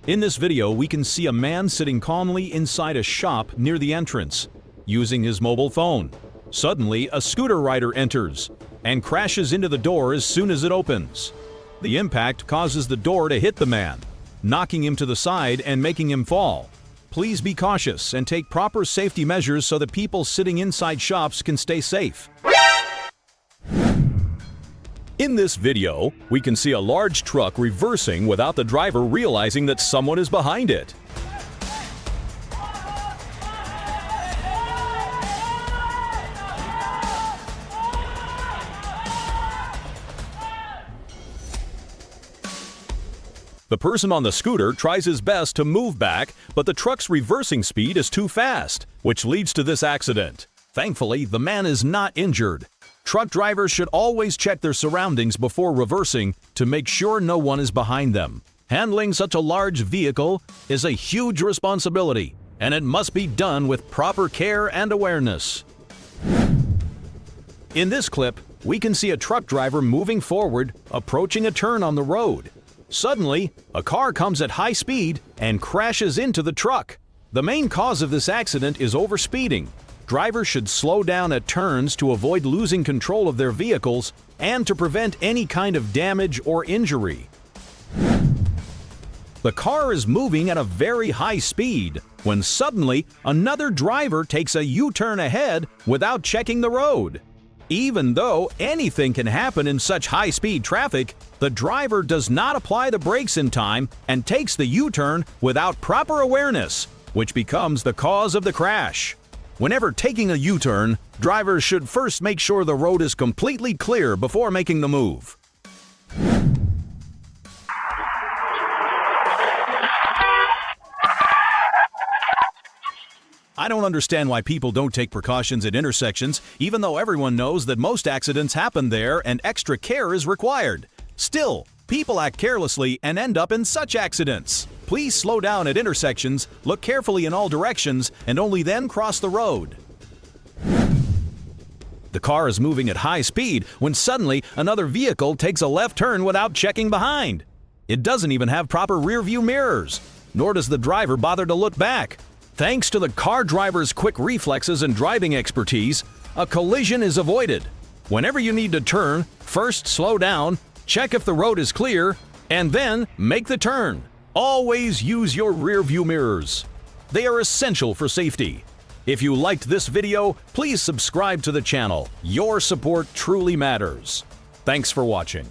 In this video, we can see a man sitting calmly inside a shop near the entrance, using his mobile phone. Suddenly, a scooter rider enters and crashes into the door as soon as it opens. The impact causes the door to hit the man, knocking him to the side and making him fall. Please be cautious and take proper safety measures so that people sitting inside shops can stay safe. In this video, we can see a large truck reversing without the driver realizing that someone is behind it. The person on the scooter tries his best to move back, but the truck's reversing speed is too fast, which leads to this accident. Thankfully, the man is not injured. Truck drivers should always check their surroundings before reversing to make sure no one is behind them. Handling such a large vehicle is a huge responsibility, and it must be done with proper care and awareness. In this clip, we can see a truck driver moving forward, approaching a turn on the road. Suddenly, a car comes at high speed and crashes into the truck. The main cause of this accident is overspeeding. Drivers should slow down at turns to avoid losing control of their vehicles and to prevent any kind of damage or injury. The car is moving at a very high speed when suddenly another driver takes a U-turn ahead without checking the road. Even though anything can happen in such high-speed traffic, the driver does not apply the brakes in time and takes the U-turn without proper awareness, which becomes the cause of the crash. Whenever taking a U-turn, drivers should first make sure the road is completely clear before making the move. I don't understand why people don't take precautions at intersections, even though everyone knows that most accidents happen there and extra care is required. Still, people act carelessly and end up in such accidents. Please slow down at intersections, look carefully in all directions, and only then cross the road. The car is moving at high speed when suddenly another vehicle takes a left turn without checking behind. It doesn't even have proper rear-view mirrors, nor does the driver bother to look back. Thanks to the car driver's quick reflexes and driving expertise, a collision is avoided. Whenever you need to turn, first slow down, check if the road is clear, and then make the turn. Always use your rear-view mirrors. They are essential for safety. If you liked this video, please subscribe to the channel. Your support truly matters. Thanks for watching.